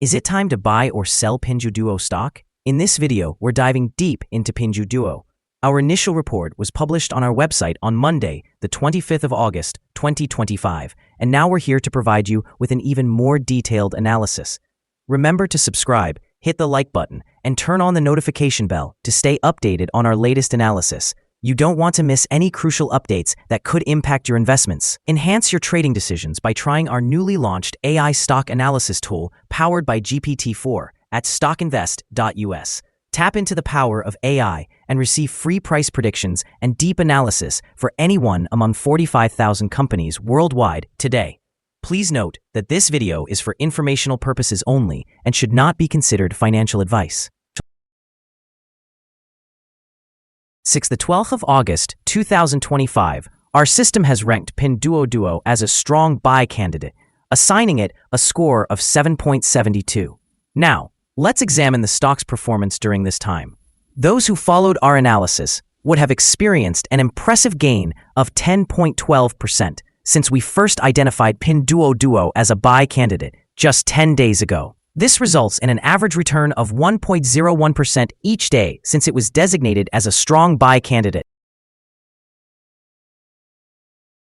Is it time to buy or sell Pinduoduo stock? In this video, we're diving deep into Pinduoduo. Our initial report was published on our website on Monday, the 25th of August, 2025, and now we're here to provide you with an even more detailed analysis. Remember to subscribe, hit the like button, and turn on the notification bell to stay updated on our latest analysis. You don't want to miss any crucial updates that could impact your investments. Enhance your trading decisions by trying our newly launched AI stock analysis tool powered by GPT-4 at StockInvest.us. Tap into the power of AI and receive free price predictions and deep analysis for anyone among 45,000 companies worldwide today. Please note that this video is for informational purposes only and should not be considered financial advice. Since the 12th of August, 2025, our system has ranked Pinduoduo as a strong buy candidate, assigning it a score of 7.72. Now, let's examine the stock's performance during this time. Those who followed our analysis would have experienced an impressive gain of 10.12% since we first identified Pinduoduo as a buy candidate just 10 days ago. This results in an average return of 1.01% each day since it was designated as a strong buy candidate.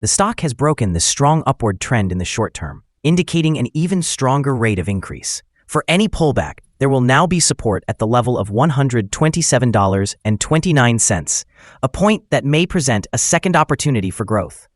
The stock has broken the strong upward trend in the short term, indicating an even stronger rate of increase. For any pullback, there will now be support at the level of $127.29, a point that may present a second opportunity for growth.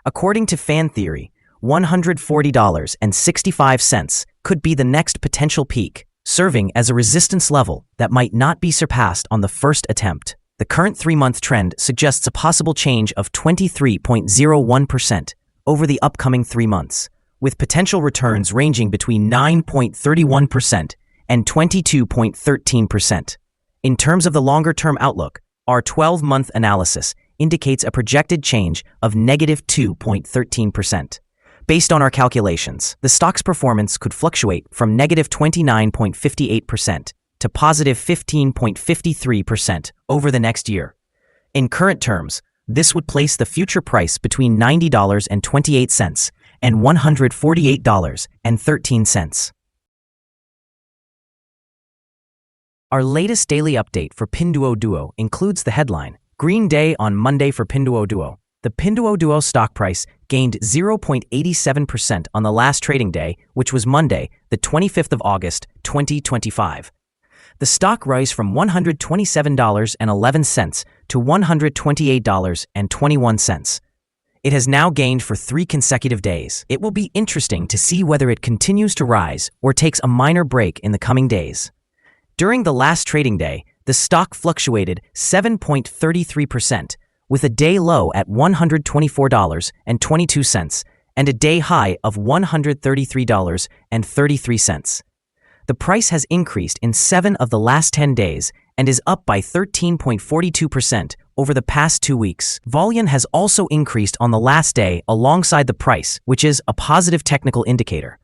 According to fan theory, $140.65 could be the next potential peak, serving as a resistance level that might not be surpassed on the first attempt. The current 3-month trend suggests a possible change of 23.01% over the upcoming 3 months, with potential returns ranging between 9.31% and 22.13%. In terms of the longer-term outlook, our 12-month analysis indicates a projected change of negative 2.13%. Based on our calculations, the stock's performance could fluctuate from negative 29.58% to positive 15.53% over the next year. In current terms, this would place the future price between $90.28 and $148.13. Our latest daily update for Pinduoduo includes the headline, Green Day on Monday for Pinduoduo. The Pinduoduo stock price gained 0.87% on the last trading day, which was Monday, the 25th of August, 2025. The stock rose from $127.11 to $128.21. It has now gained for 3 consecutive days. It will be interesting to see whether it continues to rise or takes a minor break in the coming days. During the last trading day, the stock fluctuated 7.33%, with a day low at $124.22 and a day high of $133.33. The price has increased in 7 of the last 10 days and is up by 13.42% over the past 2 weeks. Volume has also increased on the last day alongside the price, which is a positive technical indicator.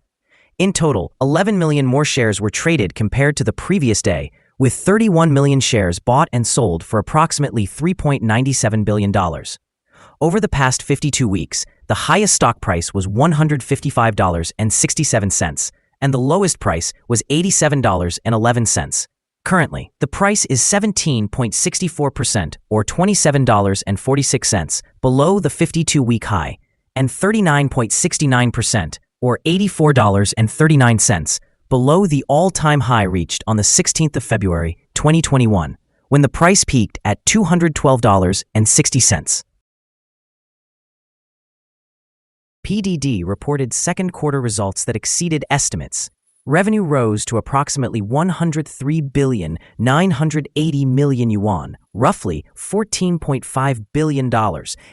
In total, 11 million more shares were traded compared to the previous day, with 31 million shares bought and sold for approximately $3.97 billion. Over the past 52 weeks, the highest stock price was $155.67, and the lowest price was $87.11. Currently, the price is 17.64% or $27.46 below the 52-week high, and 39.69% or $84.39 below the all-time high reached on the 16th of February, 2021, when the price peaked at $212.60. PDD reported second quarter results that exceeded estimates. Revenue rose to approximately 103,980 million yuan, roughly $14.5 billion,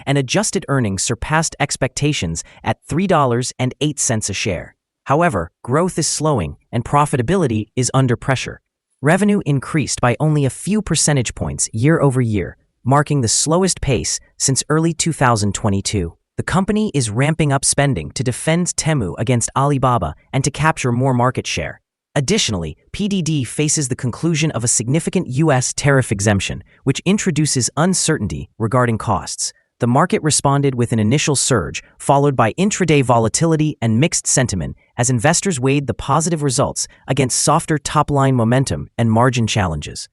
and adjusted earnings surpassed expectations at $3.08 a share. However, growth is slowing and profitability is under pressure. Revenue increased by only a few percentage points year over year, marking the slowest pace since early 2022. The company is ramping up spending to defend Temu against Alibaba and to capture more market share. Additionally, PDD faces the conclusion of a significant U.S. tariff exemption, which introduces uncertainty regarding costs. The market responded with an initial surge, followed by intraday volatility and mixed sentiment as investors weighed the positive results against softer top-line momentum and margin challenges.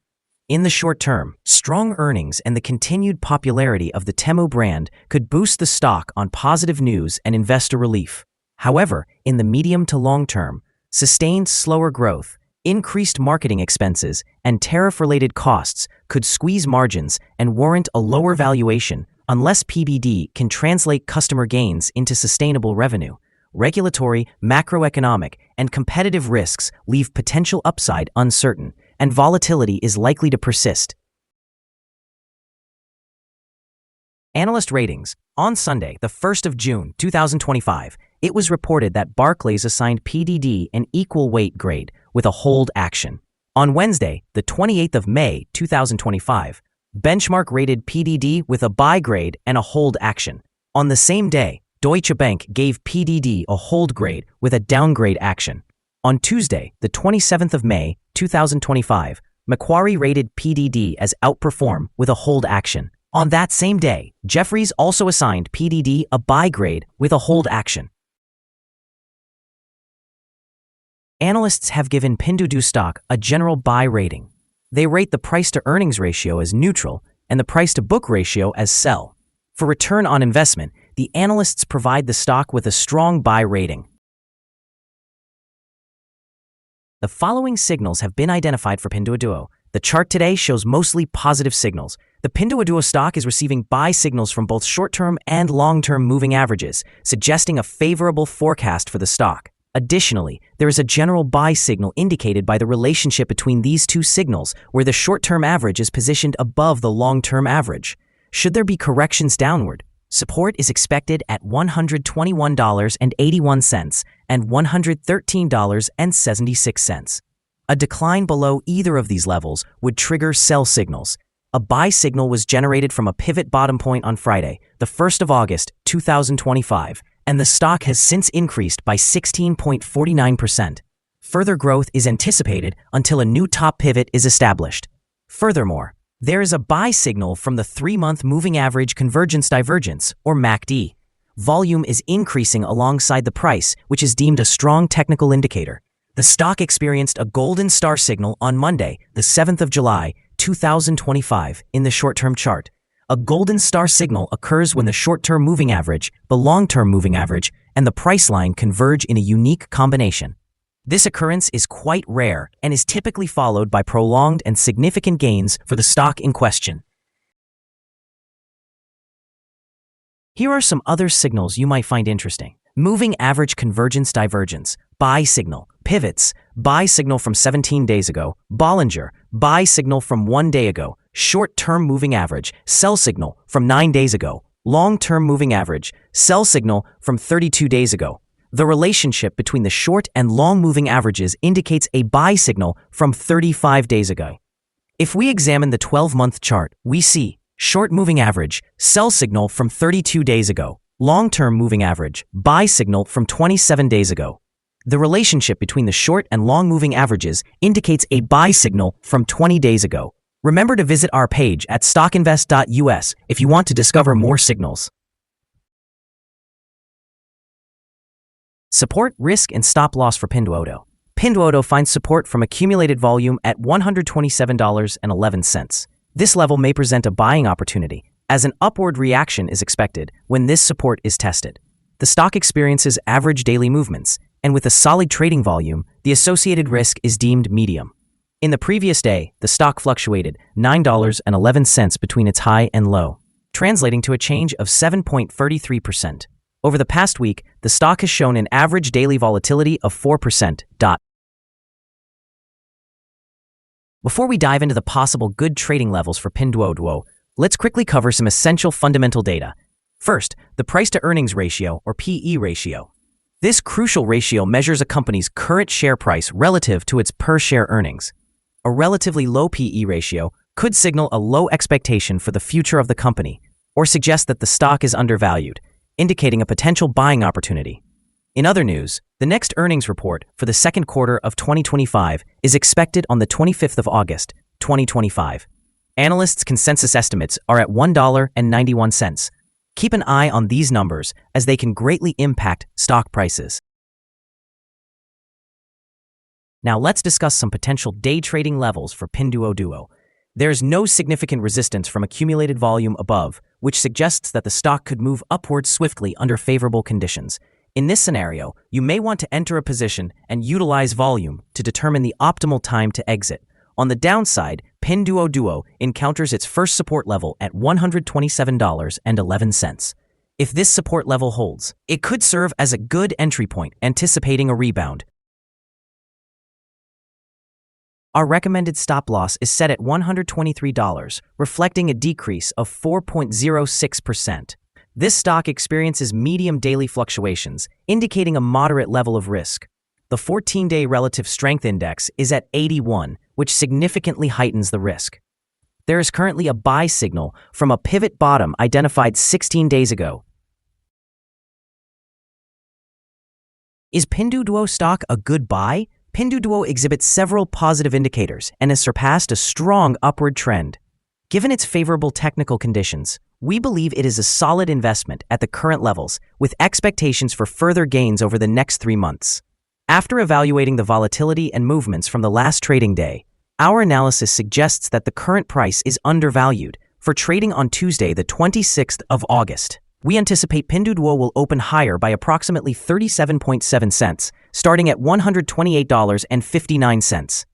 In the short term, strong earnings and the continued popularity of the Temu brand could boost the stock on positive news and investor relief. However, in the medium to long term, sustained slower growth, increased marketing expenses, and tariff-related costs could squeeze margins and warrant a lower valuation unless PDD can translate customer gains into sustainable revenue. Regulatory, macroeconomic, and competitive risks leave potential upside uncertain, and volatility is likely to persist. Analyst ratings. On Sunday, the 1st of June, 2025, it was reported that Barclays assigned PDD an equal weight grade with a hold action. On Wednesday, the 28th of May, 2025, Benchmark rated PDD with a buy grade and a hold action. On the same day, Deutsche Bank gave PDD a hold grade with a downgrade action. On Tuesday, the 27th of May, 2025, Macquarie rated PDD as outperform with a hold action. On that same day, Jefferies also assigned PDD a buy grade with a hold action. Analysts have given Pinduoduo stock a general buy rating. They rate the price-to-earnings ratio as neutral and the price-to-book ratio as sell. For return on investment, the analysts provide the stock with a strong buy rating. The following signals have been identified for Pinduoduo. The chart today shows mostly positive signals. The Pinduoduo stock is receiving buy signals from both short-term and long-term moving averages, suggesting a favorable forecast for the stock. Additionally, there is a general buy signal indicated by the relationship between these two signals, where the short-term average is positioned above the long-term average. Should there be corrections downward, support is expected at $121.81 and $113.76. A decline below either of these levels would trigger sell signals. A buy signal was generated from a pivot bottom point on Friday, the 1st of August, 2025, and the stock has since increased by 16.49%. Further growth is anticipated until a new top pivot is established. Furthermore, there is a buy signal from the 3-month moving average convergence divergence, or MACD. Volume is increasing alongside the price, which is deemed a strong technical indicator. The stock experienced a golden star signal on Monday, the 7th of July, 2025, in the short-term chart. A golden star signal occurs when the short-term moving average, the long-term moving average, and the price line converge in a unique combination. This occurrence is quite rare and is typically followed by prolonged and significant gains for the stock in question. Here are some other signals you might find interesting. Moving average convergence divergence, buy signal. Pivots, buy signal from 17 days ago. Bollinger, buy signal from 1 day ago. Short-term moving average, sell signal from 9 days ago. Long-term moving average, sell signal from 32 days ago. The relationship between the short and long moving averages indicates a buy signal from 35 days ago. If we examine the 12-month chart, we see short moving average, sell signal from 32 days ago. Long-term moving average, buy signal from 27 days ago. The relationship between the short and long moving averages indicates a buy signal from 20 days ago. Remember to visit our page at StockInvest.us if you want to discover more signals. Support, risk, and stop loss for Pinduoduo. Pinduoduo finds support from accumulated volume at $127.11. This level may present a buying opportunity, as an upward reaction is expected when this support is tested. The stock experiences average daily movements, and with a solid trading volume, the associated risk is deemed medium. In the previous day, the stock fluctuated $9.11 between its high and low, translating to a change of 7.33%. Over the past week, the stock has shown an average daily volatility of 4%. Before we dive into the possible good trading levels for Pinduoduo, let's quickly cover some essential fundamental data. First, the price-to-earnings ratio, or PE ratio. This crucial ratio measures a company's current share price relative to its per-share earnings. A relatively low PE ratio could signal a low expectation for the future of the company, or suggest that the stock is undervalued, indicating a potential buying opportunity. In other news, the next earnings report for the second quarter of 2025 is expected on the 25th of August, 2025. Analysts' consensus estimates are at $1.91. Keep an eye on these numbers as they can greatly impact stock prices. Now let's discuss some potential day trading levels for Pinduoduo. There's no significant resistance from accumulated volume above, which suggests that the stock could move upwards swiftly under favorable conditions. In this scenario, you may want to enter a position and utilize volume to determine the optimal time to exit. On the downside, Pinduoduo encounters its first support level at $127.11. If this support level holds, it could serve as a good entry point, anticipating a rebound. Our recommended stop loss is set at $123, reflecting a decrease of 4.06%. This stock experiences medium daily fluctuations, indicating a moderate level of risk. The 14-day relative strength index is at 81, which significantly heightens the risk. There is currently a buy signal from a pivot bottom identified 16 days ago. Is Pinduoduo stock a good buy? Pinduoduo exhibits several positive indicators and has surpassed a strong upward trend. Given its favorable technical conditions, we believe it is a solid investment at the current levels, with expectations for further gains over the next 3 months. After evaluating the volatility and movements from the last trading day, our analysis suggests that the current price is undervalued. For trading on Tuesday, the 26th of August, we anticipate Pinduoduo will open higher by approximately 37.7 cents, starting at $128.59.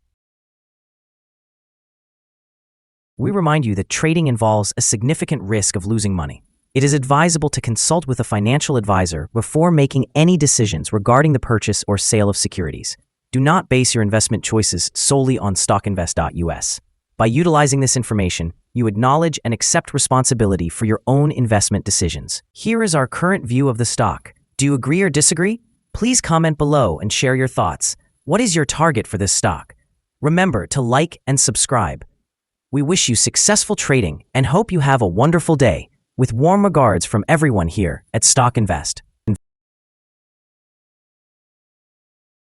We remind you that trading involves a significant risk of losing money. It is advisable to consult with a financial advisor before making any decisions regarding the purchase or sale of securities. Do not base your investment choices solely on StockInvest.us. By utilizing this information, you acknowledge and accept responsibility for your own investment decisions. Here is our current view of the stock. Do you agree or disagree? Please comment below and share your thoughts. What is your target for this stock? Remember to like and subscribe. We wish you successful trading and hope you have a wonderful day. With warm regards from everyone here at StockInvest.